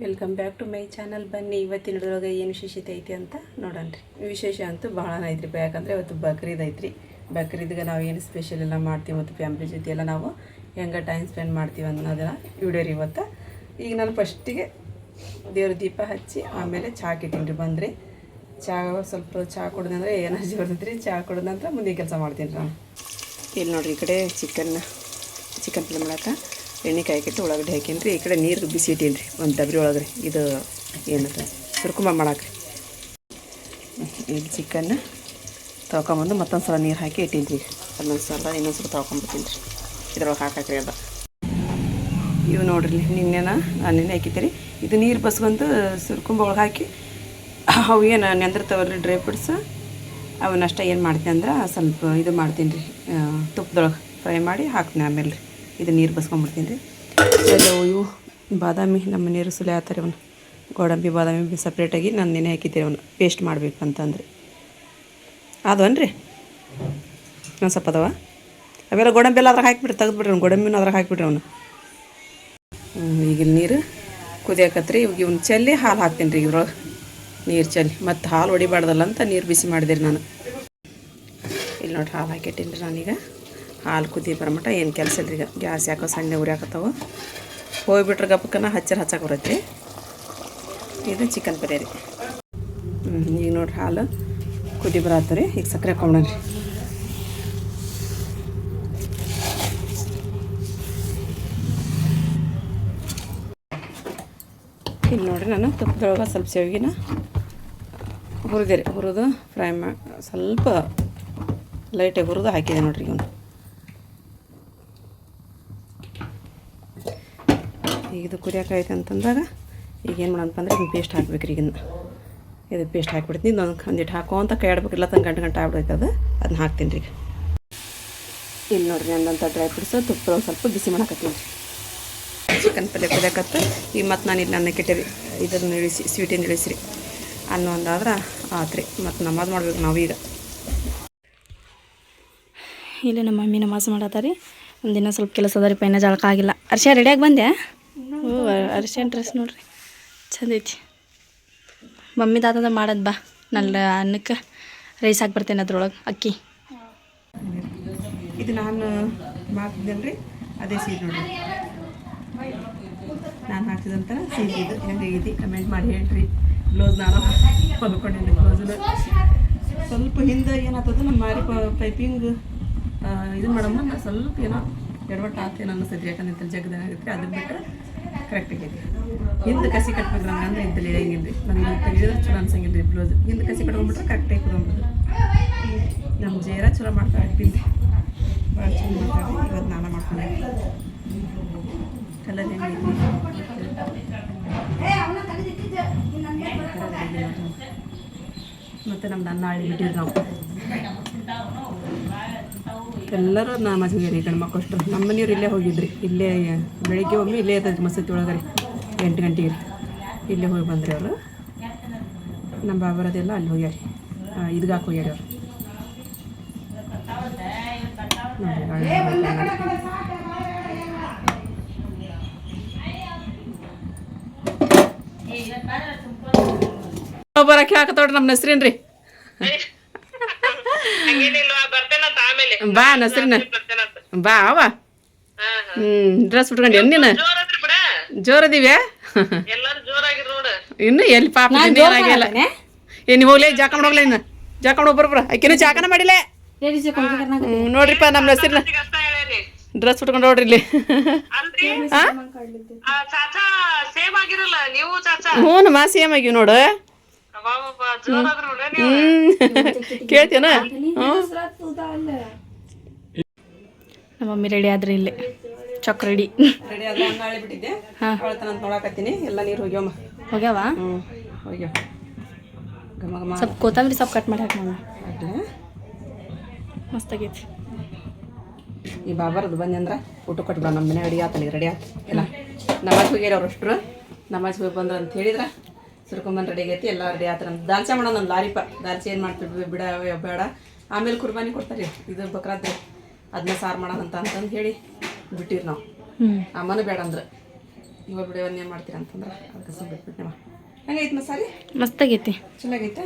Welcome back to my channel. ಬನ್ನಿ ಇವತ್ತಿನ ಹಿಡಿದೊಳಗೆ ಏನು ವಿಶೇಷತೆ ಐತಿ ಅಂತ ನೋಡೋಣ ರೀ. ವಿಶೇಷ ಅಂತೂ ಭಾಳ ಐತ್ರಿ. ಯಾಕಂದರೆ ಇವತ್ತು ಬಕ್ರೀದ್ ಐತ್ರಿ. ಬಕ್ರೀದ್ಗೆ ನಾವು ಏನು ಸ್ಪೆಷಲ್ ಎಲ್ಲ ಮಾಡ್ತೀವಿ ಮತ್ತು ಫ್ಯಾಮ್ಲಿ ಜೊತೆ ಎಲ್ಲ ನಾವು ಹೆಂಗೆ ಟೈಮ್ ಸ್ಪೆಂಡ್ ಮಾಡ್ತೀವಿ ಅನ್ನೋದನ್ನ ವಿಡಿಯೋ ರೀ ಇವತ್ತು. ಈಗ ನಾನು ಫಸ್ಟಿಗೆ ದೇವ್ರ ದೀಪ ಹಚ್ಚಿ ಆಮೇಲೆ ಚಹಾ ಇಟ್ಟಿನಿ ರೀ. ಬಂದ್ರಿ ಸ್ವಲ್ಪ ಚಹಾ ಕುಡ್ದಂದ್ರೆ ಎನರ್ಜಿ ಬರ್ತೈತೆ ರೀ. ಚಹಾ ಕುಡಿದ ನಂತರ ಮುಂದೆ ಕೆಲಸ ಮಾಡ್ತೀನಿ ನಾನು. ಇಲ್ಲಿ ನೋಡಿರಿ, ಈ ಕಡೆ ಚಿಕನ್ ಪಲ್ಯ ಮಾಡಕ್ಕೆ ಎಣ್ಣೆ ಕಾಯ್ಕಿಟ್ಟು ಉಳ್ಳಾಗಡ್ಡಿ ಹಾಕೀನಿ ರೀ. ಈ ಕಡೆ ನೀರು ಬಿಸಿ ಇಟ್ಟೀನಿ ರೀ ಒಂದು ಡಬ್ರಿ ಒಳಗೆ ರೀ. ಇದು ಏನಂತ ಸುರ್ಕುಂಬ ಮಾಡಾಕ್ರಿ. ಈಗ ಚಿಕನ್ನ ತೊಳ್ಕೊಂಬಂದು ಮತ್ತೊಂದು ಸಲ ನೀರು ಹಾಕಿ ಇಟ್ಟೀನಿ ರೀ. ಅದೊಂದು ಸಲ ಇನ್ನೊಂದು ಸಲ ತೊಳ್ಕೊಂಬಿಡ್ತೀನಿ ರೀ. ಇದ್ರೊಳಗೆ ಹಾಕಾಕ್ರಿ ಅದ. ಇವು ನೋಡ್ರಿ, ನಿನ್ನೆನ ನಾನು ನೆನೆ ಹಾಕಿದ್ದೀರಿ. ಇದು ನೀರು ಬಸ್ಕೊಂದು ಸುರ್ಕುಂಬ ಒಳಗೆ ಹಾಕಿ ಅವು ಏನು ನೆಂದಿರ್ತಾವಲ್ರಿ ಡ್ರೈ ಫ್ರೂಟ್ಸ್, ಅವನ್ನಷ್ಟ ಏನು ಮಾಡ್ತೀನಿ ಅಂದ್ರೆ ಸ್ವಲ್ಪ ಇದು ಮಾಡ್ತೀನಿ ರೀ, ತುಪ್ಪದೊಳಗೆ ಫ್ರೈ ಮಾಡಿ ಹಾಕ್ತೀನಿ. ಆಮೇಲೆ ರೀ ಇದು ನೀರು ಬಸ್ಕೊಂಡ್ಬಿಡ್ತೀನಿ ರೀ. ಎಲ್ಲವು ಇವು ಬಾದಾಮಿ ನಮ್ಮ ನೀರು ಸುಲಿ ಆತಾರೆ. ಅವನು ಗೋಡಂಬಿ ಬಾದಾಮಿ ಸಪ್ರೇಟಾಗಿ ನಾನು ನೆನೆ ಹಾಕಿದ್ದೀರಿ. ಅವನು ಪೇಸ್ಟ್ ಮಾಡಬೇಕಂತಂದ್ರೆ ಅದವನ್ರಿ ಒಂದು ಸ್ವಲ್ಪ ಅದಾವ. ಅವೆಲ್ಲ ಗೋಡಂಬಿ ಎಲ್ಲ ಅದ್ರಾಗ ಹಾಕಿಬಿಟ್ರಿ, ತೆಗೆದುಬಿಟ್ರಿ ಅವ್ನು. ಗೋಡಂಬಿನೂ ಅದ್ರಾಗ ಹಾಕಿಬಿಟ್ರಿ ಅವನು. ಈಗ ನೀರು ಕುದಿಯಾಕತ್ರಿ. ಇವಾಗ ಇವ್ನು ಚೆಲ್ಲಿ ಹಾಲು ಹಾಕ್ತೀನಿ ರೀ. ಇದ್ರೊಳಗೆ ನೀರು ಚೆಲ್ಲಿ ಮತ್ತು ಹಾಲು ಹೊಡಿಬಾರ್ದಲ್ಲ ಅಂತ ನೀರು ಬಿಸಿ ಮಾಡಿದಿರಿ ನಾನು. ಇಲ್ಲಿ ನೋಡಿ ಹಾಲು ಹಾಕಿಟ್ಟಿನಿ ರೀ ನಾನೀಗ. ಹಾಲು ಕುದಿ ಬರಮಟ ಏನು ಕೆಲಸ ಇಲ್ರಿ. ಈಗ ಗ್ಯಾಸ್ ಯಾಕೋ ಸಣ್ಣ ಉರಿಯಾಕತ್ತವ. ಹೋಗ್ಬಿಟ್ರೆ ಗಪ್ಪಕ್ಕನ ಹಚ್ಚಕ್ಕೆ ಬರುತ್ತೆ. ಇದು ಚಿಕನ್ ಪಲ್ಯ ರೀ. ಈಗ ನೋಡ್ರಿ ಹಾಲು ಕುದಿ ಬರತ್ತ ರೀ. ಈಗ ಸಕ್ಕರೆ ಹಾಕೊಂಡ್ರಿ. ಇಲ್ಲಿ ನೋಡಿರಿ, ನಾನು ತುಪ್ಪದೊಳಗೆ ಸ್ವಲ್ಪ ಸೇವಿಗೆನ ಹುರಿದೆ ರೀ. ಹುರಿದು ಫ್ರೈ ಮಾಡಿ ಸ್ವಲ್ಪ ಲೈಟಾಗಿ ಹುರಿದು ಹಾಕಿದೆ ನೋಡಿರಿ. ಇವನು ಈಗ ಇದು ಕುರಿಯಾಕೈತೆ ಅಂತಂದಾಗ ಈಗ ಏನು ಮಾಡೋಣಪ್ಪ ಅಂದ್ರೆ ಇದನ್ನ ಪೇಸ್ಟ್ ಹಾಕ್ಬೇಕು ರೀ. ಈಗಿನ ಇದು ಪೇಸ್ಟ್ ಹಾಕಿಬಿಡ್ತೀನಿ. ಒಂದಿಟ್ಟು ಹಾಕೋಂತ ಕೈ ಆಡ್ಬೇಕಿಲ್ಲ, ತಂದು ಗಂಟೆ ಆಗ್ಬಿಡೈತೆ ಅದು. ಅದನ್ನ ಹಾಕ್ತೀನಿ ರೀ. ಇಲ್ಲಿ ನೋಡಿರಿ, ನಂದಂಥ ಡ್ರೈ ಫ್ರೂಟ್ಸು ತುಪ್ಪದೊಳಗೆ ಸ್ವಲ್ಪ ಬಿಸಿ ಮಾಡಾಕತ್ತೀನಿ ರೀ. ಚಿಕನ್ ಪಲ್ಯ ಕುದಿಯಾಕತ್ತ. ಈಗ ಮತ್ತು ನಾನು ಇಲ್ಲಿ ಅನ್ನಕ್ಕೆ ಇಟ್ಟೆ ರೀ. ಇದನ್ನು ಇಳಿಸಿ ಸ್ವೀಟಿಂದ ಇಳಿಸ್ರಿ. ಅನ್ನ ಒಂದಾದ್ರೆ ಆತ್ರಿ. ಮತ್ತು ನಮಾಜ್ ಮಾಡ್ಬೇಕು ನಾವೀಗ. ಇಲ್ಲಿ ನಮ್ಮ ಮಮ್ಮಿ ನಮಾಜ್ ಮಾಡತ್ತಾರಿ. ಒಂದಿನ ಸ್ವಲ್ಪ ಕೆಲಸ ಅದ ರೀ. ಪೈನ ಜಳಕ ಆಗಿಲ್ಲ. ಅರ್ಶಿಯ ರೆಡಿಯಾಗಿ ಬಂದೆ. ಅರ್ಶಿಯನ್ ಡ್ರೆಸ್ ನೋಡ್ರಿ ಚಂದ ಐತಿ. ಮಮ್ಮಿ ತಾತದ ಮಾಡೋದು ಬಾ. ನಲ್ಲ ಅನ್ನಕ್ಕೆ ರೈಸ್ ಹಾಕಿ ಬರ್ತೇನೆ ಅದ್ರೊಳಗೆ ಅಕ್ಕಿ. ಇದು ನಾನು ಮಾಡ್ತಿದ್ದೇನೆ ರೀ. ಅದೇ ಸೀಟ್ ನೋಡಿರಿ, ನಾನು ಹಾಕ್ತಿದಂತ ಸೀಟ್. ಇದು ಹೆಂಗಾಗೈತಿ ಕಮೆಂಟ್ ಮಾಡಿ ಹೇಳ್ರಿ. ಬ್ಲೌಸ್ ನಾನು ಹೊಲ್ಕೊಂಡಿದ್ದೆ. ಬ್ಲೌಸಲ್ಲಿ ಸ್ವಲ್ಪ ಹಿಂದೆ ಏನಾಗ್ತದೆ ನಮ್ಮ ಮಾರಿ ಪೈಪಿಂಗ್ ಇದು ಮೇಡಮ್ ಸ್ವಲ್ಪ ಏನೋ ಎಡವಟ್ಟು ಆಗ್ತೇನೋ ಅನ್ನಿಸ್ತೈತಿ. ಯಾಕಂದ್ರೆ ಜಗದಾಗ ಆಗೈತೆ. ಅದ್ರ ಬಿಟ್ಟರೆ ಕರೆಕ್ಟ್ ಆಗೈತಿ. ಹಿಂದೆ ಕಸಿ ಕಟ್ಬೇಕು ನಂಗೆ ಅಂದರೆ ಇಂತಲ್ಲಿ ಇಳಿಯಂಗಿಲ್ಲ ರೀ. ನನಗೆ ತಿಳಿದ್ರೆ ಚಲೋ ಅನ್ಸಂಗಿಲ್ಲ ರೀ. ಬ್ಲೌಸ್ ಹಿಂದೆ ಕಸಿ ಕಟ್ಕೊಂಡ್ಬಿಟ್ರೆ ಕರೆಕ್ಟಾಗಿ ಕುತ್ಕೊಂಡ್ಬಿಡ್ದು. ನಮ್ಮ ಜೇರ ಚಲೋ ಮಾಡ್ತಾ ಇರ್ತೀನಿ. ಭಾಳ ಚಂದ ಮಾಡ್ತಾರೆ. ಇವತ್ತು ನಾನು ಮಾಡ್ಕೊಂಡೆ. ಕಲರ್ ಹೆಂಗೈತಿ ಮತ್ತು ನಮ್ದು ಅನ್ನ ಆಳಿ ಬಿಟ್ಟಿದ್ದು ನಾವು ಎಲ್ಲರೂ ನಮಾಜ್ ಹೋಗ್ಯಾರಿ. ಗಂಡು ಮಕ್ಕಳು ಅಷ್ಟು. ನಮ್ಮ ಮನೆಯವ್ರು ಇಲ್ಲೇ ಹೋಗಿದ್ರಿ. ಇಲ್ಲೇ ಬೆಳಿಗ್ಗೆ ಒಮ್ಮೆ ಇಲ್ಲೇ ಇರ್ತೈತಿ ಮಸೂತಿ ಒಳಗೆ ರೀ. 8 ಗಂಟೆಗೆ ರೀ ಇಲ್ಲೇ ಹೋಗಿ ಬಂದ್ರಿ ಅವರು. ನಮ್ಮ ಬಾಬರದೆಲ್ಲ ಅಲ್ಲಿ ಹೋಗ್ಯಾರಿ. ಈದ್ಗಾಕ್ ಹೋಗ್ಯಾರಿ ಅವರು. ಬರಕ್ಕೆ ಹಾಕತ್ತೋಡ್ರಿ ನಮ್ಮ ನಸ್ರಿನ್ ರೀ. ಬಾ ನಸ್ರಿನ ಬಾ. ಅವ ಡ್ರೆಸ್ ಬಿಟ್ಕೊಂಡು ನೀನು ಜೋರದಿವ್ಯಾ? ಇನ್ನು ಎಲ್ಲಿ ಪಾಪ ಏನಾಗಿಲ್ಲ. ನೀವು ಹೋಗ್ಲಿ ಜಾಕೊಂಡು ಹೋಗ್ಲ. ಇನ್ನು ಜಾಕೊಂಡು ಹೋಗ್ಬರ್ಬ್ರ. ಆಕಿನೂ ಜಾಕನ ಮಾಡಿಲ್ಲ ನೋಡ್ರಿಪ್ಪ. ನಮ್ಮ ನಸ್ರಿನ ಡ್ರೆಸ್ ಬಿಟ್ಕೊಂಡು ನೋಡ್ರಿ ಇಲ್ಲಿ. ಹ್ಞೂ ನಮ್ಮ ಸೇಮ್ ಆಗಿವ್ ನೋಡು. ಕೇಳ್ತೇನ? ನಮ್ಮ ಮಮ್ಮಿ ರೆಡಿ ಆದ್ರಿ. ಇಲ್ಲಿ ಚೊಕ್ ರೆಡಿ ಆದ್ರೆ ನಾಳೆ ಬಿಟ್ಟಿದ್ದೆ. ನೋಡಾಕತ್ತೀನಿ. ಎಲ್ಲ ನೀರು ಹೋಗ್ಯಾವ. ಹೋಗ್ಯಾವ. ಸ್ವಲ್ಪ ಕೊತ್ತಂಬರಿ ಸ್ವಲ್ಪ ಕಟ್ ಮಾಡಿ ಹಾಕಿ ಮಸ್ತ್ ಆಗೈತಿ. ಈ ಬಾಬಾರದು ಬಂದೆ ಅಂದ್ರೆ ಊಟ ಕೊಟ್ಟು ನಮ್ಮ ಮನೆ ರೆಡಿ ಆತಲ್ಲ. ರೆಡಿ ಆಯ್ತು ಎಲ್ಲ. ನಮಾಜ್ ಹೋಗ್ಯಾರ ಅವ್ರು ಅಷ್ಟರು. ನಮಾಜ್ ಹೋಗಿ ಬಂದ್ರು ಅಂತ ಹೇಳಿದ್ರೆ ಸುರ್ಕೊಂಬಂದು ರೆಡಿ ಆಗೈತಿ. ಎಲ್ಲ ರೆಡಿ ಆತ. ನಮ್ಮ ದಾಲ್ಚೆ ಮಾಡೋಣ. ನನ್ನ ಲಾರಿಪ ದಾಲ್ಚೆ ಏನು ಮಾಡ್ತಿದ್ವಿ ಬಿಡ ಬೇಡ. ಆಮೇಲೆ ಕುರ್ಬಾನಿ ಕೊಡ್ತಾರೆ. ಇದು ಬಕ್ರಾದ್ರೆ ಅದನ್ನ ಸಾರು ಮಾಡೋಣ ಅಂತಂದು ಹೇಳಿ ಬಿಟ್ಟಿರಿ ನಾವು. ಅಮ್ಮನೂ ಬೇಡ ಅಂದ್ರೆ ಇವಾಗ ವಿಡಿಯೋ ಏನು ಮಾಡ್ತೀರಾ ಅಂತಂದ್ರೆ ಅದಕ್ಕೆ ಸ್ವಲ್ಪ ಬಿಟ್ಬಿಟ್ಟು ನಾವು ಹೆಂಗೈತೆ ಮಸಾಲೆ ಮಸ್ತಾಗೈತಿ. ಚೆನ್ನಾಗೈತೆ.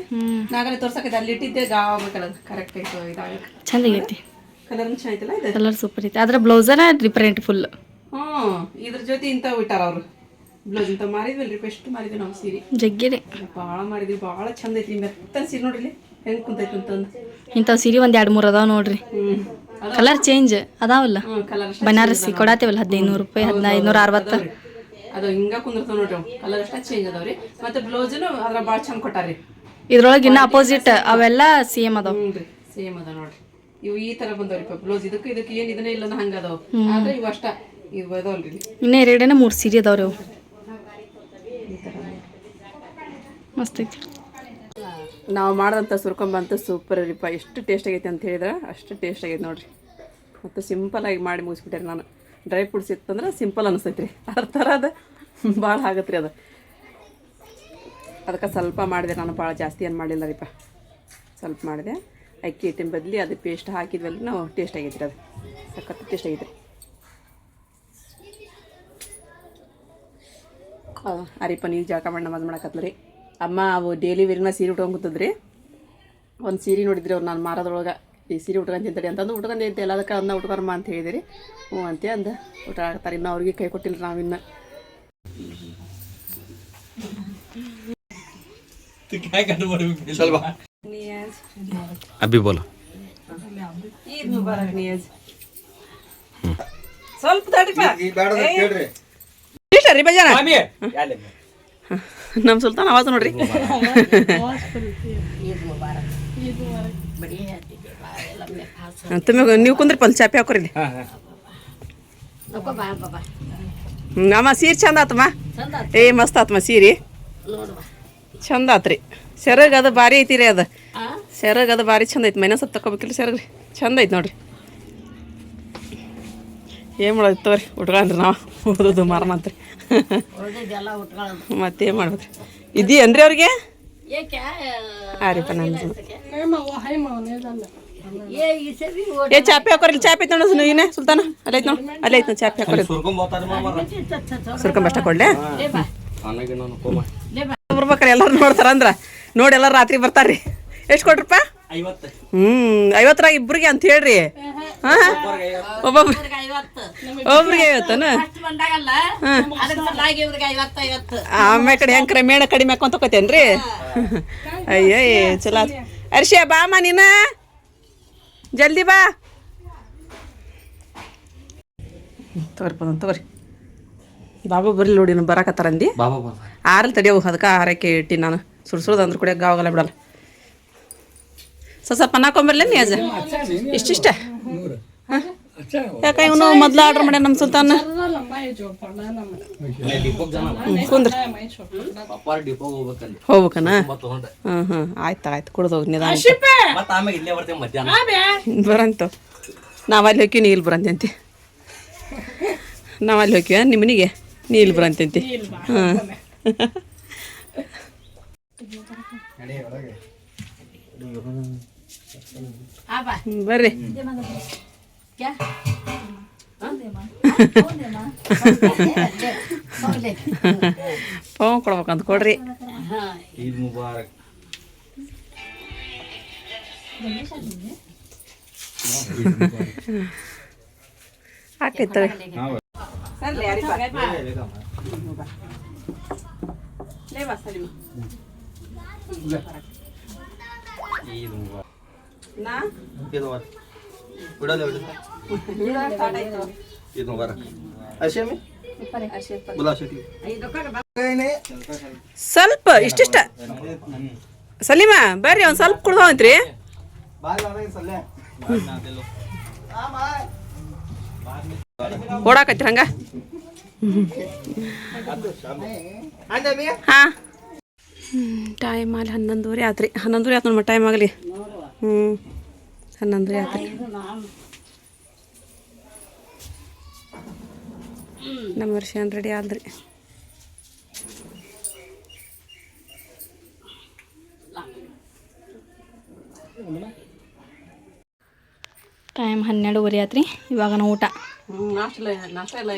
ನಾಗಲೇ ತೋರ್ಸಕೈತೆ ಅಲ್ಲಿ ಇಟ್ಟಿದ್ದೆ ಗಾವಬೇಕಲ್ಲ ಕರೆಕ್ಟ್ ಆಯ್ತು ಇದಾಗಕ್ಕೆ. ಚಂದಾಗೈತಿ. ಕಲರ್ ಚೆನ್ನಾಗಿತ್ತಲ್ಲ ಇದು. ಕಲರ್ ಸೂಪರ್ ಐತಿ. ಅದ್ರ ಬ್ಲೌಸರ ಡಿಫ್ರೆಂಟ್ ಫುಲ್. ಇದ್ರ ಜೊತೆ ಇಂಥವು ಇಟ್ಟಾರ ಅವರು ಬ್ಲೌಸ್ ಇಂಥ ಮಾರಿದ್ವಲ್ರಿ ಎಷ್ಟು ಮಾರಿದ್ವಿ ನಾವು ಸೀರೆ ಜಗ್ಗಿರಿ ಭಾಳ ಮಾರಿದ್ವಿ. ಭಾಳ ಚಂದ ಐತಿ ಮೆತ್ತನ ಸೀರೆ ನೋಡ್ರಿ ಹೆಂಗೆ ಕುಂತೈತಿ ಅಂತಂದು. ಇಂಥವು ಸೀರೆ ಒಂದು 2-3 ಅದಾವ ನೋಡ್ರಿ. ಕಲರ್ ಚೇಂಜ್ ಅದಾವಲ್ಲ. ಕಲರ್ ಬನಾರಸಿ ಕೊಡಾತೇವಲ್ಲ 1500 ರೂಪಾಯಿ 1560. ಅದು ಹಿಂಗ ಕುಂದಿರ್ತಾವ ನೋಡ್ರಿ ಅವು ಕಲರ್ ಅಷ್ಟ ಚೇಂಜ್ ಅದಾವ್ರಿ. ಮತ್ತೆ ಬ್ಲೌಸ್ನು ಅದ್ರ ಭಾಳ ಚಂದ ಕೊಟ್ಟಾರಿ. ಇದ್ರೊಳಗೆ ಇನ್ನ ಅಪೋಸಿಟ್ ಅವೆಲ್ಲ ಸೇಮ್ ಅದಾವ. ಹ್ಞೂ ಸೇಮ್ ಅದ ನೋಡ್ರಿ. ಇವು ಈ ತರ ಬಂದವ್ರಿ ಬ್ಲೌಸ್. ಇದಕ್ಕೆ ಏನು ಇದನ್ನೇ ಇಲ್ಲ ಹಂಗ ಅದಾವ. ಆದ್ರೆ ಇವು ಅಷ್ಟ ಇವು ಅದಾವಲ್ರಿ. ಇನ್ನೇ 2-3 ಸೀರೆ ಅದಾವ್ರಿ ಅವು. ಮಸ್ತ್ ಐತಿ. ನಾವು ಮಾಡಿದಂಥ ಸುರ್ಕೊಂಬಂತ ಸೂಪರ್ ರೀಪ. ಎಷ್ಟು ಟೇಸ್ಟ್ ಆಗೈತೆ ಅಂತ ಹೇಳಿದ್ರೆ ಅಷ್ಟು ಟೇಸ್ಟ್ ಆಗೈತೆ ನೋಡ್ರಿ. ಮತ್ತು ಸಿಂಪಲಾಗಿ ಮಾಡಿ ಮುಗಿಸ್ಬಿಟ್ಟೆ ನಾನು. ಡ್ರೈ ಫ್ರೂಟ್ಸ್ ಇತ್ತಂದ್ರೆ ಸಿಂಪಲ್ ಅನಿಸ್ತೈತೆ ರೀ. ಅದ್ರ ಥರ ಅದು ಭಾಳ ಆಗತ್ತೆ ರೀ ಅದು. ಅದಕ್ಕೆ ಸ್ವಲ್ಪ ಮಾಡಿದೆ ನಾನು, ಭಾಳ ಜಾಸ್ತಿ ಏನು ಮಾಡಿಲ್ಲ ರೀಪ. ಸ್ವಲ್ಪ ಮಾಡಿದೆ. ಅಕ್ಕಿ ಹಿಟ್ಟಿನ ಬದಲಿ ಅದು ಪೇಸ್ಟ್ ಹಾಕಿದ್ವಲ್ಲ ನಾವು. ಟೇಸ್ಟ್ ಆಗೈತೆ ರೀ ಅದು. ಸಖತ್ ಟೇಸ್ಟ್ ಆಗೈತೆ ರೀ. ಅರಿಪ ನೀವು ಜಳಕ ಮಾಡಿ ನಮಾಜ್ ಮಾಡಕತ್ಲ ರೀ. ಅಮ್ಮ ಅವು ಡೈಲಿ ವೇರಿನ ಸೀರೆ ಉಟ್ಕೊಂಡ್ರಿ. ಒಂದು ಸೀರೆ ನೋಡಿದ್ರಿ ಅವ್ರು ನಾನು ಮಾರೋದ್ರೊಳಗೆ. ಈ ಸೀರೆ ಉಟ್ಕೊಂತಿದ್ದರಿ ಅಂತಂದು ಉಟ್ಕೊಂಡೈತೆ ಎಲ್ಲ. ಅದಕ್ಕೆ ಅದನ್ನ ಉಟ್ಕೊರಮ್ಮ ಅಂತ ಹೇಳಿದಿರಿ. ಹ್ಞೂ ಅಂತೆ ಅಂದು ಊಟ ಆಗ್ತಾರೆ. ಇನ್ನು ಅವ್ರಿಗೆ ಕೈ ಕೊಟ್ಟಿಲ್ಲ ನಾವಿನ್ನು. अभी बोलो ईद मुबारक नियाज. ಸ್ವಲ್ಪ ತಡಿಪ ಇಷ್ಟ ರೀ ಬಜಾನ. ನಮ್ಮ ಸುಲ್ತಾನ್ ಆವಾಜ್ ನೋಡ್ರಿ. ನೀವು ಕುಂದ್ರಿ ಪಲ್ ಚಾಪಿ ಹಾಕೋರಿ. ಅಮ್ಮ ಸೀರೆ ಚಂದ ಆತಮ್ಮ. ಮಸ್ತ್ ಆತಮ್ಮ ಸೀರೆ. ಚಂದ ಆತ್ರಿ. ಸೆರಗ್ ಅದು ಭಾರಿ ಐತಿ ರೀ. ಅದು ಸೆರಗ್ ಅದು ಭಾರಿ ಚಂದ ಐತಿ. ಮೈನ ಸ್ವಲ್ಪ ತಗೋಬೇಕಿಲ್ಲ ಸೆರಗ್ ರೀ. ಚಂದ ಐತಿ ನೋಡ್ರಿ. ಏನು ಮಾಡೋದು ತಗೋರಿ ಉಟ್ಕೊಂಡ್ರಿ ನಾವು ಓದೋದು ಮಾರಮಂತ್ರಿ. ಮತ್ತೇನು ಮಾಡ್ಬೇಕ್ರಿ. ಇದೀಯನ್ರಿ ಅವ್ರಿಗೆ? ಹಾಂ ರೀ ನಂದು. ಚಾಪಿ ಹಾಕೋರಿ. ಚಾಪಿ ಐತೆ ನೋಡು ಏನೇ ಸುಲ್ತಾನ. ಅಲ್ಲೈತೆ ನೋಡು. ಅಲ್ಲೈತೆ ನೋಡಿ ಚಾಪಿ ಹಾಕೋರಿ. ಸುರ್ಕೊಂಬಷ್ಟ ಕೊಡ್ಲೆ ಬರ್ಬೇಕ್ರಿ. ಎಲ್ಲರೂ ನೋಡ್ತಾರ ಅಂದ್ರ ನೋಡಿ ಎಲ್ಲರೂ ರಾತ್ರಿ ಬರ್ತಾರ್ರಿ. ಎಷ್ಟು ಕೊಟ್ರಪ್ಪ? 50 ಇಬ್ರಿಗೆ ಅಂತ ಹೇಳ್ರಿ. ಒಬ್ಬೊಬ್ರಿಗೆ 50. ಆಮೇಲೆ ಕಡೆ ಹೆಂಗ್ರ ಮೇಣ ಕಡಿಮೆ ಹಾಕೊಂತ ತಗೋತೇನ್ರಿ. ಅಯ್ಯೋ ಚಲೋ. ಅರ್ಷಿಯ ಬಾಮ ನೀನ ಜಲ್ದಿ ಬಾ. ತಗೋರಿ ಬಾಬಾ ಬರ್ಲಿ ನೋಡಿ ಬರಾಕತ್ತಾರಂದಿ. ಆರಲ್ ತಡಿಯವು. ಅದಕ್ಕೆ ಆರಕ್ಕೆ ಇಟ್ಟಿ ನಾನು. ಸುಡ್ಸುಡ್ದು ಅಂದ್ರೆ ಕೂಡ ಗಾವಾಗಲ್ಲ ಬಿಡಲ್ಲ. ಸ್ವಲ್ಪ ಹಾಕೊಂಬರ್ಲೇನು ನೀ ಅಜ್ಜ? ಇಷ್ಟಿಷ್ಟ ಯಾಕೆ ಇವನು ಮೊದ್ಲು ಆರ್ಡ್ರ್ ಮಾಡ್ಯ ನಮ್ಮ ಸುಲ್ತಾನ. ಕುಂದ್ರ ಹೋಗ್ಬೇಕನ? ಆಯ್ತು ಕುಡ್ದು ಹೋಗಿ ನಿಧಾನ ಬರಂತ. ನಾವು ಅಲ್ಲಿ ಹೋಗ್ತೀವಿ ನೀ ಇಲ್ಲಿ ಬರಂತೆ. ನಾವು ಅಲ್ಲಿ ಹೋಗ್ತೀವ ನಿಮ್ಮ ಮನೆಗೆ ನೀ ಇಲ್ಲಿ ಬರಂತೆ. ಹಾಂ ಬರ್ರಿ. ಫೋನ್ ಕೊಡ್ಬೇಕಂತ ಕೊಡ್ರಿ. ಆಕೈತವೆ ಸ್ವಲ್ಪ ಇಷ್ಟಿಷ್ಟ. ಸಲೀಮಾ ಬರ್ರಿ ಒಂದು ಸ್ವಲ್ಪ ಕುಡ್ದು ಹೋಗ್ತ್ರಿ. ಓಡಾಕತ್ರಿ ಹಂಗ. ಹಾಂ ಟೈಮ್ ಅಲ್ಲಿ 11:30 ಆತ್ರಿ. 11:30 ಆಯ್ತು ನೋಡಿ ಟೈಮ್ ಆಗಲಿ. 11:30 ಆತ್ರಿ. ನಮ್ಮ ವರ್ಷ ರೆಡಿ ಆದ್ರಿ. ಟೈಮ್ 12:30 ಆತ್ರಿ. ಇವಾಗ ಊಟ. ನಾಷ್ಟ ಎಲ್ಲ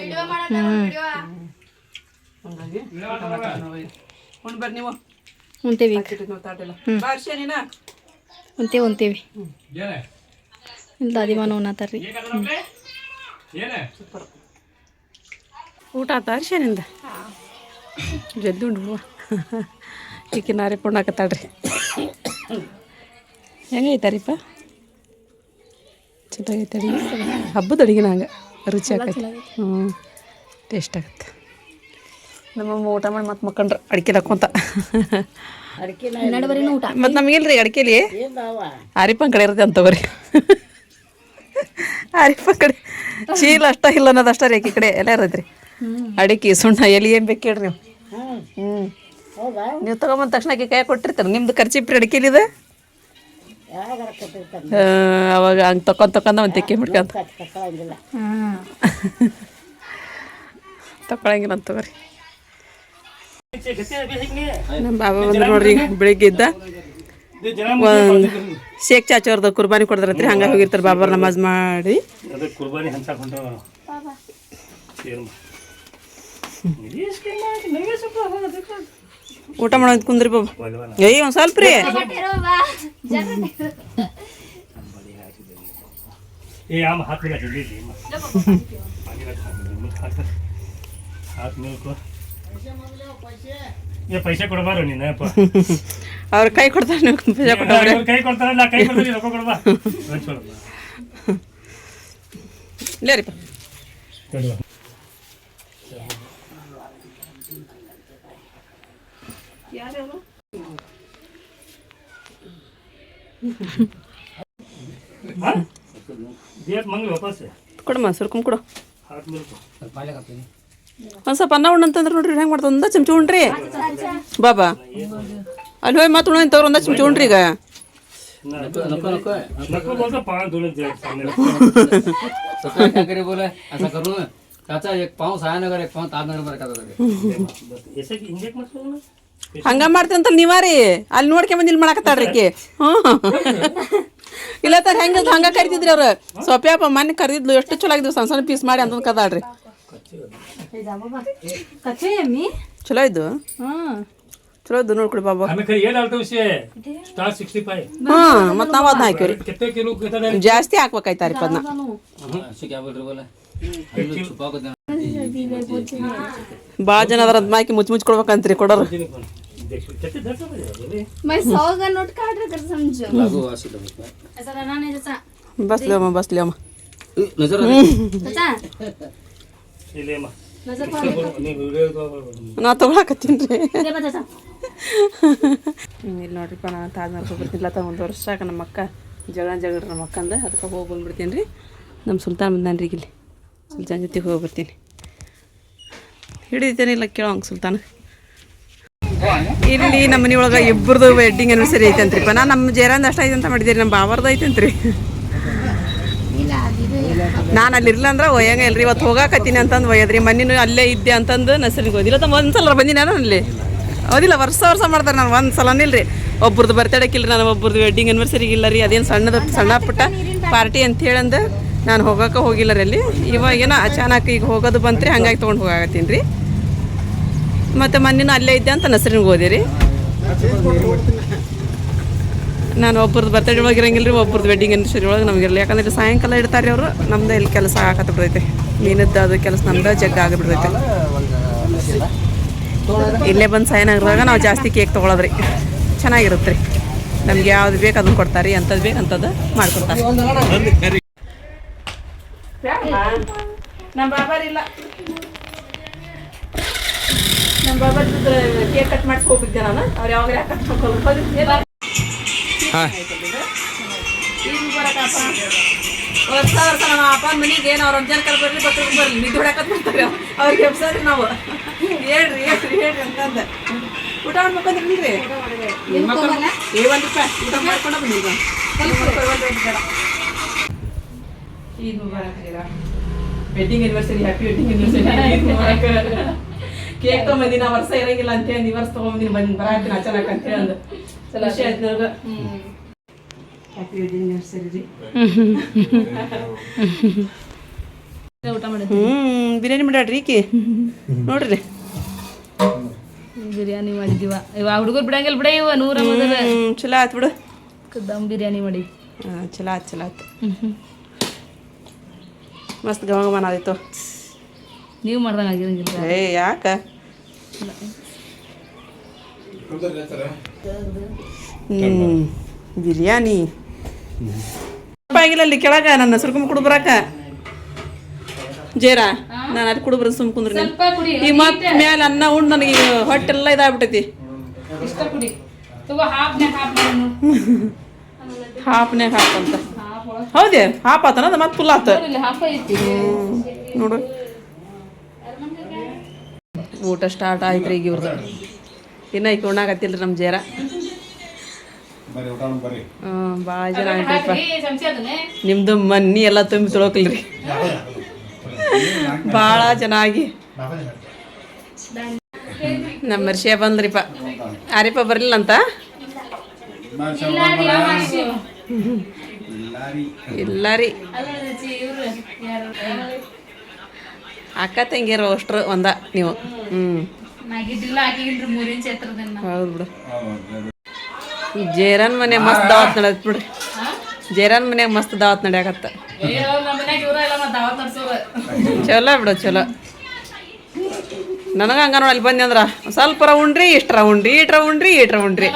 ಹಂಗಾಗಿ ಉಂಡು ಬರ್ರಿ ನೀವು ಉಂತೇವಿ ತಾಟಿಲ್ಲ ಬಾರ್ಷ ನೀನ ಉಂತೇವಿ ಇಲ್ಲ ಅದಿಮಾನ ಉಣ್ಣತಾರ್ರಿ ಸೂಪರ್ ಊಟ ಆತ ಅರ್ಶನಿಂದ ಜಲ್ದಿ ಉಂಡು ಈಕೆ ನಾರೇ ಪುಣ್ಣಾಕತ್ತಾಳ್ರಿ ಹೆಂಗೈತಾರಿಪ್ಪ ಚೆನ್ನಾಗೈತೆ ಅಡುಗೆ ಹಬ್ಬದ ಅಡುಗೆನ ಹಂಗೆ ರುಚಿ ಆಕೈತೆ ಟೇಸ್ಟ್ ಆಗುತ್ತೆ ನಮ್ಮಮ್ಮ ಊಟ ಮಾಡಿ ಮತ್ತೆ ಮಕ್ಕಂಡ್ರೆ ಅಡಿಕೆ ಹಾಕೊಂತ ಮತ್ತು ನಮಗಿಲ್ರಿ ಅಡಿಕೆಲಿ ಆರಿಪನ್ ಕಡೆ ಇರುತ್ತೆ ಅಂತ ತಗೋರಿ ಆರಿಪನ್ ಕಡೆ ಚೀಲ ಅಷ್ಟ ಇಲ್ಲ ಅನ್ನೋದು ಅಷ್ಟ ರೀ ಆಕಿ ಕಡೆ ಎಲ್ಲ ಇರತ್ರಿ ಅಡಿಕೆ ಸುಣ್ಣ ಎಲ್ಲಿ ಏನು ಬೇಕು ಹೇಳ್ರಿ ನೀವು ನೀವು ತಗೊಂಬಂದ ತಕ್ಷಣ ಆಕೆ ಕೈ ಕೊಟ್ಟಿರ್ತಾರೆ ನಿಮ್ದು ಖರ್ಚಿಪ್ರಿ ಅಡಿಕೆಲಿದೆ ಅವಾಗ ಹಂಗೆ ತಕೊಂಡ್ ಒಂದು ತೆಕ್ಕೆ ಬಿಟ್ಕೊಂತ ತಗೊಳಂಗಿಲ್ಲ ಅಂತ ತಗೋರಿ ನಮ್ಮ ಬಾಬಾ ಬಂದ್ರೆ ನೋಡ್ರಿ ಬೆಳಿಗ್ಗೆ ಇದ್ದ ಒಂದು ಶೇಖ್ ಚಾಚೋರ್ದ ಕುರ್ಬಾನಿ ಕೊಡ್ತಾರತ್ರಿ ಹಂಗಾಗಿ ಹೋಗಿರ್ತಾರೆ ಬಾಬಾರ್ ನಮಾಜ್ ಮಾಡಿ ಊಟ ಮಾಡೋದು ಕುಂದ್ರಿ ಬಾಬಾ ಏಯ್ ಒಂದು ಸ್ವಲ್ಪ ರೀ ಪೈಸೆ ಕೊಡಬಾರ ನೀನಪ್ಪ ಅವ್ರ ಕೈ ಕೊಡ್ತಾರೆ ನೀವು ಪೈಸೆ ಕೊಟ್ಟವ್ರೆ ಕೈ ಕೊಡ್ತಾರಲ್ಲ ಕೈ ಕೊಡ್ತೀವಿ ರೊಕ್ಕ ಕೊಡಬಾ ಇಲ್ಲ ರೀ ಮಂಗ್ಲಿ ವಾಪಸ್ ಕೊಡಮ್ಮ ಸುರ್ಕೊಂಡ್ ಕೊಡು ಒಂದು ಸ್ವಲ್ಪ ಅನ್ನ ಉಣ್ಣಂತಂದ್ರೆ ನೋಡ್ರಿ ಹೆಂಗೆ ಮಾಡ್ತಾರೆ ಒಂದ ಚಮಚ ಉಣ್ರಿ ಬಾಬಾ ಅಲ್ಲಿ ಹೋಗಿ ಮತ್ತೆ ಉಣ್ಣ ತವ್ರು ಒಂದ ಚಮಚ ಉಣ್ರಿ ಈಗ नको बोलतो पान धुणे करे बोले ऐसा करूँ चाचा एक पाँव सहाय नगर एक पाँव ताज नगर ऐसे इंजेक्ट मत करो ना ಹಂಗ ಮಾಡ್ತೀರಂತ ನೀವಾರಿ ಅಲ್ಲಿ ನೋಡ್ಕೊಂಬಂದು ಇಲ್ಲಿ ಮಾಡಕತ್ತಾಳ್ರಿ ಆಕಿ ಹ್ಞೂ ಇಲ್ಲ ತರ ಹೆಂಗ ಹಂಗ ಕರಿತಿದ್ರಿ ಅವ್ರು ಸೊಪ್ಯಾಪ ಮೊನ್ನೆ ಕರಿದಿದ್ಲು ಎಷ್ಟು ಚಲೋ ಆಗಿದ್ವು ಸಣ್ಣ ಸಣ್ಣ ಪೀಸ್ ಮಾಡಿ ಅಂತ ಕದಾಳ್ರಿ ಚಲೋ ಇದ್ದು ಚಲೋ ಇದ್ದು ನೋಡ್ಕೊಡಿ ಬಾಬಾ हमें खरी ये डालते उसे स्टार 65 ಹಾಂ ಮತ್ತು ನಾವು ಅದನ್ನ ಹಾಕಿವ್ರಿ कितने किलो कितना ಜಾಸ್ತಿ ಹಾಕ್ಬೇಕಾಯ್ತಾರಿಪ್ಪ ಅದನ್ನ ऐसे क्या बोल रहे बोले छुपा को देना ಭಾಳ ಜನ ಅದ್ರ ಅದನ್ನ ಹಾಕಿ ಮುಚ್ಚಿ ಕೊಡ್ಬೇಕಂತ್ರಿ ಕೊಡೋರು कितने दर्द हो गए मैं 100 का नोट काट रहा कर समझो लागू आसी तो ऐसा रहना नहीं चाचा ಬಸ್ಲಿ ಅಮ್ಮ नजर चाचा ये ले मां नजर नहीं वीडियो को ನಾ ತೊಗೊಳಕತ್ತೀನಿ ರೀ दे बा चाचा ಇಲ್ಲಿ ನೋಡ್ರಿಪ್ಪ ನಾನು ತಾಜ್ಮಹಲ್ ಹೋಗ್ಬಿಡ್ತಿಲ್ಲ ತ ಒಂದು ವರ್ಷ ಆಗ ನಮ್ಮ ಅಕ್ಕ ಜಗಳ ನಮ್ಮ ಅಕ್ಕಂದ ಅದಕ್ಕೆ ಹೋಗಿ ಬಂದ್ಬಿಡ್ತೀನಿ ರೀ ನಮ್ಮ ಸುಲ್ತಾನ್ ಬಂದಾನ ರೀ ಇಲ್ಲಿ ಸುಲ್ತಾನ್ ಜೊತೆಗೆ ಹೋಗ್ಬರ್ತೀನಿ ಹಿಡಿತೇನಿಲ್ಲ ಕೇಳೋಂಗೆ ಸುಲ್ತಾನ ಇಲ್ಲಿ ನಮ್ಮ ಮನೆ ಒಳಗೆ ಇಬ್ಬರದು ವೆಡ್ಡಿಂಗ್ ಆ್ಯನಿವರ್ಸರಿ ಐತಂತ್ರಿಪ್ಪ ನಾನು ನಮ್ಮ ಜೇರಂದು ಅಷ್ಟು ಐತೆ ಅಂತ ಮಾಡಿದ್ದೀರಿ ನಮ್ಮ ಬಾಬರ್ದು ಐತಂತ್ರಿ ನಾನು ಅಲ್ಲಿ ಇರಲಿಲ್ಲ ಅಂದ್ರೆ ಒಯ್ಯಂಗ ಇಲ್ರಿ ಇವತ್ತು ಹೋಗಾಕತ್ತೀನಿ ಅಂತಂದು ಒಯ್ಯದ್ರಿ ಮನೇನು ಅಲ್ಲೇ ಇದ್ದೆ ಅಂತಂದು ನಸರಿಗೆ ಹೋದಿಲ್ಲ ತಮ್ಮ ಒಂದು ಸಲ ಬಂದಿನಿ ನಾನು ಅಲ್ಲಿ ಹೌದಿಲ್ಲ ವರ್ಷ ಮಾಡ್ತಾರೆ ನಾನು ಒಂದು ಸಲನೇ ಇಲ್ರಿ ಒಬ್ರದ್ದು ಬರ್ತಡೇಕಿಲ್ಲ ನಾನು ಒಬ್ರದ್ದು ವೆಡ್ಡಿಂಗ್ ಆ್ಯನಿವರ್ಸರಿಗೆ ಇಲ್ಲ ರೀ ಅದೇನು ಸಣ್ಣ ಪುಟ್ಟ ಪಾರ್ಟಿ ಅಂತ ಹೇಳಂದು ನಾನು ಹೋಗೋಕೆ ಹೋಗಿಲ್ಲ ರೀ ಅಲ್ಲಿ ಇವಾಗೇನೋ ಅಚಾನಕ್ ಈಗ ಹೋಗೋದು ಬಂತ್ರಿ ಹಂಗಾಗಿ ತೊಗೊಂಡು ಹೋಗಾಕತ್ತೀನಿ ರೀ ಮತ್ತು ಮನೇನು ಅಲ್ಲೇ ಇದ್ದೆ ಅಂತ ನಸರಿಗೆ ಹೋದೆ ರೀ ನಾನು ಒಬ್ರದ್ದು ಬರ್ತಡೇ ಒಳಗೆ ಇರಂಗಿಲ್ಲ ರೀ ಒಬ್ರದ್ದು ವೆಡ್ಡಿಂಗ್ ಆ್ಯನಿವರ್ಸರಿ ಒಳಗೆ ನಮಗಿರಲಿ ಯಾಕಂದ್ರೆ ಸಾಯಂಕಾಲ ಇಡ್ತಾರೆ ಅವರು ನಮ್ದು ಇಲ್ಲಿ ಕೆಲಸ ಆಗತ್ತೆ ಬಿಡ್ತೈತೆ ಮೀನದ್ದು ಅದು ಕೆಲಸ ನಮ್ದು ಜಗ್ಗ ಆಗಿಬಿಡ್ತೈತೆ ಇಲ್ಲೇ ಬಂದು ಸೈನ್ ಆಗಿರುವಾಗ ನಾವು ಜಾಸ್ತಿ ಕೇಕ್ ತೊಗೊಳೋದ್ರಿ ಚೆನ್ನಾಗಿರುತ್ತೆ ರೀ ನಮ್ಗೆ ಯಾವ್ದು ಬೇಕು ಅದನ್ನು ಕೊಡ್ತಾರೆ ಅಂಥದ್ದು ಬೇಕು ಅಂಥದ್ದು ಮಾಡ್ಕೊಡ್ತಾರೆ ನಮ್ಮ ಬಾಬಾರಿಲ್ಲ ನಮ್ಮ ಬಾಬಾ ಕೇಕ್ ಕಟ್ ಮಾಡಿಸಿ ಹೋಗಿದ್ದೆ ನಾನು ಅವ್ರು ಯಾವಾಗ ಕಟ್ ಮಾಡ್ಕೊಂಡು ವರ್ಷ ನಮ್ಮ ಅಪ್ಪನ ಮನೆಗೆ ಏನು ಅವ್ರ ಜನ ಕರ್ ಬರ್ಲಿ ಬರ್ಲಿ ನಿದ್ದೆ ಹೊಡಕತ್ ಬರ್ತಾರೆ ಅವ್ರಿಗೆ ಎಬ್ಸದ್ರಿ ನಾವು ಹೇಳ್ರಿ ಅಂತಂದ ಊಟ ಮಾಡ್ಬೇಕಂದ್ರಿ ರೀ ಒಂದು ರೂಪಾಯಿ ಊಟ ಮಾಡ್ಕೊಂಡು ಬಂದಿದ್ದ Eid Mubarak wedding anniversary happy wedding anniversary cake ತೊಗೊಂಬಂದಿನ ವರ್ಷ ಇರಂಗಿಲ್ಲ ಅಂತ ಹೇಳಿ ವರ್ಷ ತೊಗೊಂಬಂದಿನಿ ಬರಾಕ್ತೀನಿ ಅಚಾನಕ್ ಅಂತ ಹೇಳಂದು ಖುಷಿ ಆಯ್ತು ನನಗೆ ಹ್ಯಾಪಿ ವೆಡ್ಡಿಂಗ್ ಆ್ಯನಿವರ್ಸರಿ ರೀ ಊಟ ಮಾಡಿ ಬಿರಿಯಾನಿ ಮಾಡ್ಯಾಡ್ರಿ ಈಕಿ ನೋಡ್ರಿ ಬಿರಿಯಾನಿ ಮಾಡಿದ್ದೀವ ಇವ ಹುಡುಗರು ಬಿಡಂಗಿಲ್ಲ ಬಿಡ ಇವ 100 ಚಲೋ ಆಯ್ತು ಬಿಡು. ದಮ್ ಬಿರಿಯಾನಿ ಮಾಡಿ ಹಾಂ ಚಲೋ ಆಯ್ತು. ಮಸ್ತ್ ಗಮಗಮನ ಆದಿತ್ತು. ನೀವು ಮಾಡ್ದಂಗೆ ಆಗಿರಂಗಿಲ್ಲ. ಯಾಕೆ ಬಿರಿಯಾನಿ ಆಗಿಲ್ಲ ಅಲ್ಲಿ ಕೆಳಗ ನನ್ನ ಸುರ್ಕುಂಬ ಕುಡು ಬರಾಕ ಜೇರಾ ನಾನು ಅಲ್ಲಿ ಕುಡು ಬರೋದು ಸುಮ್ ಕುಂದ್ರಿ ಈ ಮತ್ತೆ ಮ್ಯಾಲ ಅನ್ನ ಉಂಡು ನನಗೆ ಹೊಟ್ಟೆಲ್ಲ ಇದಾಗ್ಬಿಟ್ಟೈತಿ. ಹಾಫ್ನ್ಯಾಗ ಹಾಕಂತ ಹೌದೇ ಹಾಫ್ ಆತನ ಮತ್ತೆ ಫುಲ್ ಆತ ನೋಡು. ಊಟ ಸ್ಟಾರ್ಟ್ ಆಯ್ತು ಈಗ ಇವ್ರದ್ದು ಇನ್ನ ಈಗ ಉಣ್ಣಾಕತ್ತಿಲ್ರಿ ನಮ್ಮ ಜೇರ. ಭಾಳ ಜನ ಆಗ್ಬಿಟ್ರಪ್ಪ. ನಿಮ್ದು ಮನ್ನಿ ಎಲ್ಲ ತುಂಬಿ ತೊಳಕಲ್ರಿ ಭಾಳ ಚೆನ್ನಾಗಿ. ನಮ್ಮ ಮರ್ಷಿಯ ಬಂದ್ರಿಪ್ಪ. ಆರಿಪ ಬರಲಿಲ್ಲ ಅಂತ ಇಲ್ಲ ರೀ ಅಕ್ಕ ತಂಗಿಯರು ಅಷ್ಟ್ರು ಒಂದ ನೀವು. ಹೌದು ಬಿಡು. ಜೇರನ್ ಮನೆ ಮಸ್ತ್ ದಾವತ್ ನಡೆದ್ ಬಿಡ್ರಿ. ಜೇರನ್ ಮನ್ಯಾಗ ಮಸ್ತ್ ದಾವತ್ ನಡೆಯಕತ್ತ. ಚಲೋ ಬಿಡು ಚಲೋ. ನನಗೆ ಹಂಗ ನೋಡಿ ಅಲ್ಲಿ ಬಂದೆ ಅಂದ್ರ ಸ್ವಲ್ಪರ ಉಂಡ್ರಿ ಇಷ್ಟ್ರ ಉಂಡ್ರಿ ಈಟ್ರ ಉಂಡ್ರಿ ಈಟ್ರ ಉಂಡ್ರಿ.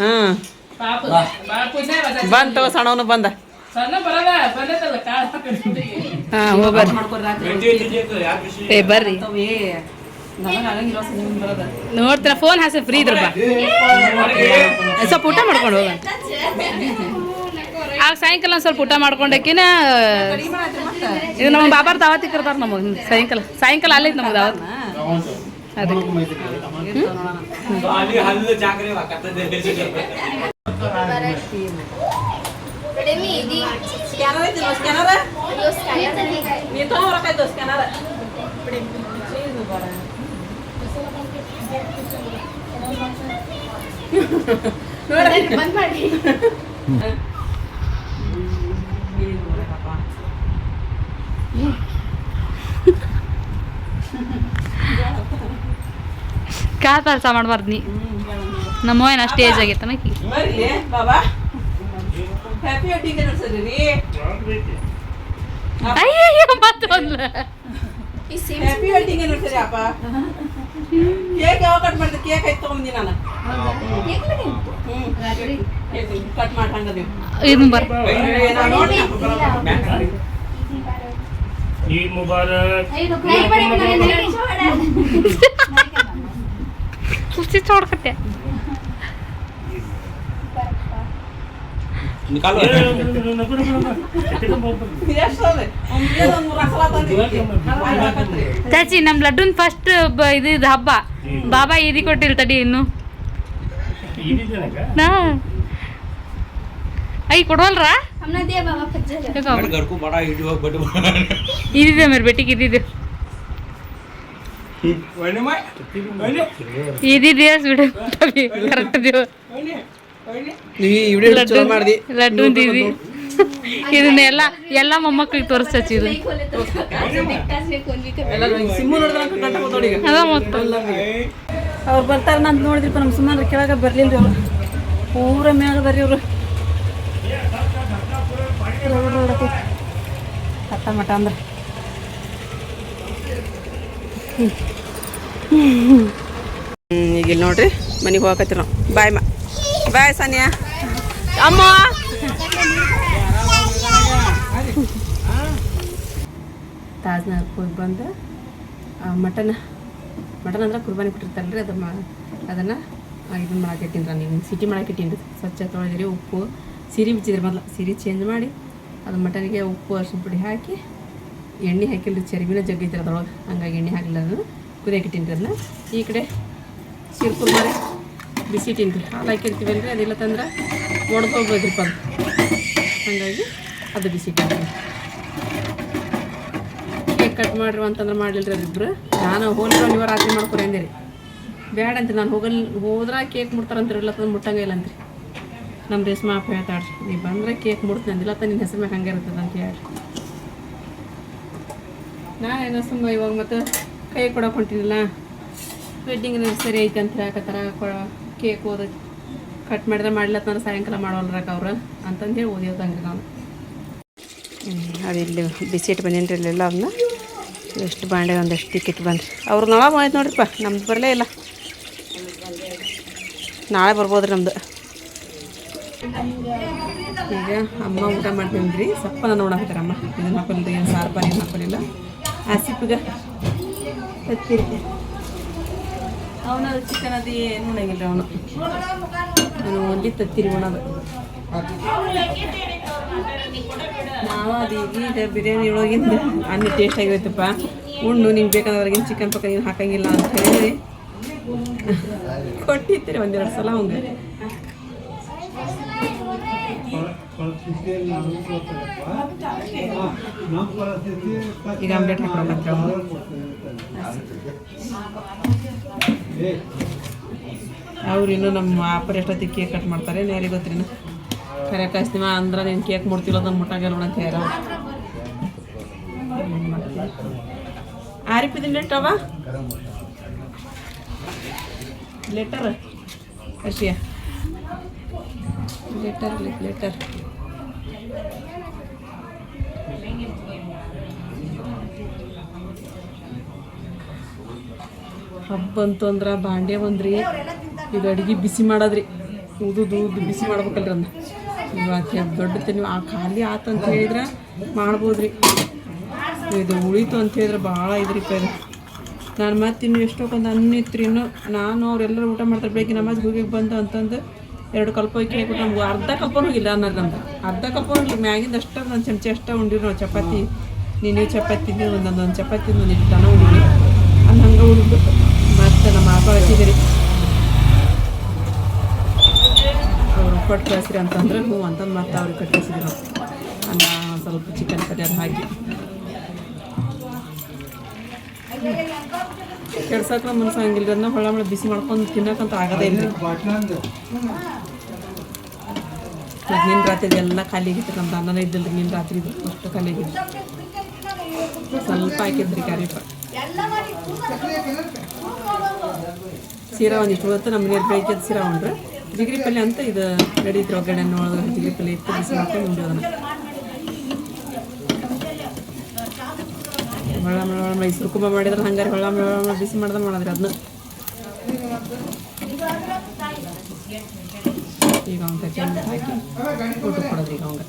ಹ್ಮ್ ಬಂತ ಸಣ್ಣವನು ಬಂದ. ಹಾಂ ಹೋಗ್ಬರ್ರಿ. ಬರ್ರಿ ನೋಡ್ತೀರ ಫೋನ್ ಹಾಸ ಫ್ರೀ ಇದ್ರಪ್ಪ. ಸ್ವಲ್ಪ ಊಟ ಮಾಡ್ಕೊಂಡು ಹೋಗ. ಆಗ ಸಾಯಂಕಾಲ ಸ್ವಲ್ಪ ಊಟ ಮಾಡ್ಕೊಂಡಕ್ಕಿನ ಇದು ನಮ್ಮ ಬಾಬಾರ್ ದಾವತ್ ಇರ್ತಾರ ನಮಗೆ ಸಾಯಂಕಾಲ ಅಲ್ಲೈತೆ ನಮಗೆ ದಾವತ್. ಅದಕ್ಕೆ ಕೆಲಸ ಮಾಡಬಾರ್ದು ನೀ. ನಮ್ಮ ಏನು ಅಷ್ಟು ಏಜ್ ಆಗೈತೆ ನಕ್ಕಿ. ಅಯ್ಯೋ ಮತ್ತೊಂದು ಹ್ಯಾಪಿ ವೆಡ್ಡಿಂಗ್ ಆನಿವರ್ಸರಿ ಅಪ್ಪ. ಕೇಕ್ ಯಾವಾಗ ಕಟ್ ಮಾಡಿದೆ? ಕೇಕ್ ಐತೆ ತಗೊಂಡಿ ನಾನು ಕಟ್ ಮಾಡಿ ಹಂಗ ಇದು ಬರ್ ಈದ್ ಮುಬಾರಕ್. ಕುರ್ಚಿ ಚೋಡ್ಕತ್ತೆ ಚಾಚಿ ನಮ್ ಲಡ್ಡುನ್ ಫಸ್ಟ್ ಇದು ಹಬ್ಬ ಬಾಬಾ ಈದಿ ಕೊಟ್ಟಿಲ್ ತಡಿ ಇನ್ನು ಐ ಕೊಡವಲ್ರ ಇದಿದೆ ಮೇರೆ ಬೇಟಿಗೆ ಇದಿದೆ ಇದಿದೆ ಬಿಡು ಕರೆಕ್ಟ್ ದೇವ ಲಡ್ಡು ದೀದಿ ಇದನ್ನೆಲ್ಲ ಎಲ್ಲ ಮೊಮ್ಮಕ್ಳಿಗೆ ತೋರಿಸ್ತಿ ಇದು ಅದ ಮತ್ತು ಅವ್ರು ಬರ್ತಾರೆ ನಂತ ನೋಡಿದ್ರಿಪ್ಪ. ನಮ್ಮ ಸುಮ್ಮನೆ ಕೆಳಗೆ ಬರ್ಲಿಲ್ಲ ಅವ್ರು ಪೂರ ಮ್ಯಾಗ ಬರ್ರಿ ಇವರು ಹತ್ತ ಮಠ ಅಂದ್ರೆ ಈಗ ಇಲ್ಲಿ ನೋಡ್ರಿ ಮನೆಗೆ ಹೋಗಕತ್ತೀವಿ ನಾವು. ಬಾಯ್ ಬಾಯ್ ಸಾನಿಯಾ ಅಮ್ಮ. ತಾಜ್ನಗರ್ ಹೋಗಿ ಬಂದು ಮಟನ್ ಅಂದ್ರೆ ಕುರ್ಬಾನಿ ಕೊಟ್ಟಿರ್ತಾರಲ್ರಿ ಅದನ್ನು ಇದನ್ನು ಮಾಡಾಕಿಟ್ಟಿನಿ ರೀ. ನೀವು ಸಿಟಿ ಮಾಡಾಕಿಟ್ಟೀನಿ ರೀ. ಸ್ವಚ್ಛ ತೊಳೆದಿರಿ, ಉಪ್ಪು ಸಿರಿ ಬಿಚ್ಚಿದ್ರಿ. ಮೊದಲು ಸಿರಿ ಚೇಂಜ್ ಮಾಡಿ ಅದು ಮಟನಿಗೆ ಉಪ್ಪು ಅರಿಶಿನ ಪುಡಿ ಹಾಕಿ ಎಣ್ಣೆ ಹಾಕಿಲ್ರಿ. ಚರ್ಬಿನ ಜಗ್ಗೈತಿರಿ ಅದ್ರೊಳಗೆ, ಹಂಗಾಗಿ ಎಣ್ಣೆ ಹಾಕಿಲ್ಲ. ಅದನ್ನು ಕುದಿಯಾಕಿಟ್ಟಿನಿ ರೀ. ಅದನ್ನ ಈ ಕಡೆ ಸೀರ್ಕುರ್ ಮಾಡಿ ಬಿಸಿ ಇಟ್ಟೀನಿ ರೀ. ಹಾಲು ಹಾಕಿರ್ತೀವಲ್ಲ ರೀ, ಅದಿಲ್ಲ ತಂದ್ರೆ ಒಡೆದು ಹೋಗ್ಬೋದ್ರಿಪ್ಪ ಅದು, ಹಾಗಾಗಿ ಅದು ಬಿಸಿ ಇಟ್ಟಿನಿ. ಕೇಕ್ ಕಟ್ ಮಾಡಿರಿ ಅಂತಂದ್ರೆ ಮಾಡಲಿಲ್ಲ ರೀ ಅದಿಬ್ಬರು. ನಾನು ಹೋಲಿರೋ ನೀವು ರಾತ್ರಿ ಮಾಡ್ಕೊರಿ ಅಂದೆ ರೀ. ಬೇಡ ಅಂತೀರಿ, ನಾನು ಹೋದ್ರೆ ಕೇಕ್ ಮುಡ್ತಾರಂತೀರಿ, ಇಲ್ಲ ತಂದು ಮುಟ್ಟಂಗೆ ಇಲ್ಲ ಅಂತೀರಿ. ನಮ್ಮ ರೇಷ್ಮಾ ಅಪ್ಪ ಹೇಳ್ತಾಳ್ರಿ, ನೀವು ಬಂದರೆ ಕೇಕ್ ಮುಡ್ತೀನಿ ಅಂದಿಲ್ಲ, ನಿನ್ನ ಹೆಸರು ಮ್ಯಾಗ ಹಂಗೆ ಇರ್ತದೆ ಅಂತ ಹೇಳಿ. ಏನೋ ಸುಮ್ಮ ಇವಾಗ ಮತ್ತು ಕೈ ಕೊಡೋಕೆ ಹೊಂಟಿನಿಲ್ಲ ವೆಡ್ಡಿಂಗ್ ಸರಿ ಐತೆ ಅಂತ ಹೇಳಕತ್ತಾರ ಕೇಕ್ ಓದ ಕಟ್ ಮಾಡಿದ್ರೆ ಮಾಡ್ಲತ್ತಾರ ಸಾಯಂಕಾಲ ಮಾಡೋಲ್ರಾಕ ಅವ್ರು ಅಂತಂದೇಳಿ ಓದಿಯೋದಂಗೆ ನಾನು ಅದು ಇಲ್ಲಿ ಬಿಸಿಟ್ಟು ಬಂದೇನ್ರಿ ಇಲ್ಲೆಲ್ಲ ಅವನ್ನ ಎಷ್ಟು ಬಾಂಡೆ ಒಂದಷ್ಟು ಟಿಕೆಟ್ ಬಂದ್ರಿ ಅವ್ರು ನಾಳೆ ಬಂದೈತೆ ನೋಡ್ರಿಪ್ಪ ನಮ್ದು ಬರಲೇ ಇಲ್ಲ ನಾಳೆ ಬರ್ಬೋದ್ರಿ ನಮ್ದು ಈಗ ಅಮ್ಮ ಊಟ ಮಾಡ್ತೀನಿ ಸಪ್ಪನ ನೋಡಾಕತ್ತಾರ ಅಮ್ಮ ಇದನ್ನ ಹಾಕೊಂಡಿಲ್ಲ ಏನು ಸಾರು ಪಾನಿ ಏನು ಹಾಕೊಂಡಿಲ್ಲ ಆಸಿಪ್ಗೆ ತತ್ತಿರಿ ಅವನ ಚಿಕನ್ ಅದು ಏನು ಉಣಂಗಿಲ್ಲ ಅವನು ನಾನು ಒಂದಿ ತತ್ತಿರಿ ಉಣೋದು ನಾವು ಅದು ಈಗ ಬಿರಿಯಾನಿ ಒಳಗಿಂದ ಅನ್ನ ಟೇಸ್ಟ್ ಆಗಿರುತ್ತಪ್ಪ ಉಣ್ಣು ನಿಂಗೆ ಬೇಕಾದ್ರಾಗಿನ ಚಿಕನ್ ಪಕ್ಕ ನೀನು ಹಾಕಂಗಿಲ್ಲ ಅಂತ ಹೇಳಿ ಕೊಟ್ಟಿರ್ತೀರಿ ಒಂದೆರಡು ಸಲ ಅವಂಗೆ ಈಗ ಆಮ್ಲೆಟ್ ಹಾಕೊಳಕತ್ರ ಅವ್ರು ಇನ್ನೂ ನಮ್ಮ ಅಪ್ಪರ ಎಷ್ಟೊತ್ತಿಗೆ ಕೇಕ್ ಕಟ್ ಮಾಡ್ತಾರೆ ಯಾರಿಗೆ ಗೊತ್ತಿನ ಕರೆ ಕಾಯ್ತೀವ ಅಂದ್ರೆ ನೀನು ಕೇಕ್ ಮುಡ್ತಿಲ್ಲ ಅದನ್ನು ಮುಟ್ಟಾಗಲ್ಲ ಅಂತ ಯಾರ ಆರಿಪಿದ್ದೀನಿ ಲೇಟವ ಲೆಟರ್ ಅಶಿಯಾ ಲೆಟರ್ ಹಬ್ಬ ಬಂತು ಅಂದ್ರೆ ಬಾಂಡೆ ಬಂದ್ರಿ ಇದು ಅಡುಗೆ ಬಿಸಿ ಮಾಡೋದ್ರಿ ಉದುದು ಬಿಸಿ ಮಾಡ್ಬೇಕಲ್ರಿ ಅಂದ ಇವತ್ತು ದೊಡ್ಡ ನೀವು ಆ ಖಾಲಿ ಆತಂತ ಹೇಳಿದ್ರೆ ಮಾಡ್ಬೋದ್ರಿ ಇದು ಉಳಿತು ಅಂತ ಹೇಳಿದ್ರೆ ಭಾಳ ಇದ್ರಿ ಕೈ ನಾನು ಮತ್ತೆ ಇನ್ನು ಎಷ್ಟೊಂದು ಅನ್ನ ಇತ್ತು ಇನ್ನೂ ನಾನು ಅವರೆಲ್ಲರೂ ಊಟ ಮಾಡ್ತಾರೆ ಬೆಳಗ್ಗೆ ನಮಾಜ್ ಹೋಗಿ ಬಂದು ಅಂತಂದು 2 ಕಲ್ಪ ಹೋಗಿ ಊಟ ಅರ್ಧ ಕಲ್ಪನೂ ಹೋಗಿಲ್ಲ ಅನ್ನೋದು ನಮ್ದು ಅರ್ಧ ಕಲ್ಪನೂ ಹೋಗಿಲ್ಲ ಮ್ಯಾಗಿಂದ ಅಷ್ಟ ಒಂದು ಚಮಚ ಅಷ್ಟ ಉಂಡಿರಿ ನಾವು ಚಪಾತಿ ನೀನು ಚಪಾತಿ ತಿಂದು ಒಂದೊಂದು ಚಪಾತಿ ಒಂದು ಇಟ್ಟು ಉಂಡಿರಿ ಅಲ್ಲಿ ಹಂಗೆ ಉಳ್ಬಿಟ್ಟು ಮತ್ತು ನಮ್ಮ ಅಪ್ಪ ಹಚ್ಚಿದಿರಿ ಅವರು ಕೊಟ್ಟು ಕಳಿಸ್ರಿ ಅಂತಂದ್ರೆ ಹ್ಞೂ ಅಂತಂದು ಮತ್ತೆ ಅವ್ರಿಗೆ ಕೊಟ್ಟು ಕಳಿಸಿದ್ರಿ ನಾವು ಅನ್ನ ಸ್ವಲ್ಪ ಚಿಕನ್ ಕರಿ ಅದು ಹಾಕಿ ಕೆಡ್ಸಕ್ಕೆ ಮನ್ಸು ಹಂಗಿಲ್ಲ ಅದನ್ನ ಹೊಳ ಬಿಸಿ ಮಾಡ್ಕೊಂಡು ತಿನ್ನೋಕ್ಕಂತ ಆಗೋದೇ ಇಲ್ಲ ಮತ್ತು ನಿನ್ನ ರಾತ್ರಿ ಎಲ್ಲ ಖಾಲಿ ಆಗಿತ್ತು ನಮ್ದು ಅನ್ನನೇ ಇದ್ದಿಲ್ಲ ರೀ ನಿನ್ನ ರಾತ್ರಿ ಅಷ್ಟು ಖಾಲಿ ಆಗಿತ್ತು ಸ್ವಲ್ಪ ಹಾಕಿದ್ರಿ ಕರಿಪ ಸೀರಾ ಒಂದಿಷ್ಟು ಹೊತ್ತು ನಮ್ಮ ಮನೆಯವ್ರು ಬೆಳಿಗ್ಗೆ ಸೀರಾ ಉಂಡ್ರೆ ಜಿಗ್ರಿ ಪಲ್ಯ ಅಂತ ಇದು ನಡೀತ್ರಿ ಒಗ್ಗರಣೆ ಒಳಗೆ ಜಿಗ್ರಿ ಪಲ್ಯ ಇತ್ತು ಬಿಸಿ ಮಾಡ್ಕೊಂಡು ಉಂಡು ಅದನ್ನು ಹೊಳ ಮೈಸೂರು ಕುಂಬ ಮಾಡಿದ್ರೆ ಹಂಗಾರೆ ಹೊಳ ಬಿಸಿ ಮಾಡ್ದೆ ಮಾಡಿದ್ರಿ ಅದನ್ನ ಈಗ ಅವ್ನ ಹಾಕಿ ಊಟ ಕೊಡೋದ್ರಿ ಈಗ ಅವಂಗೆ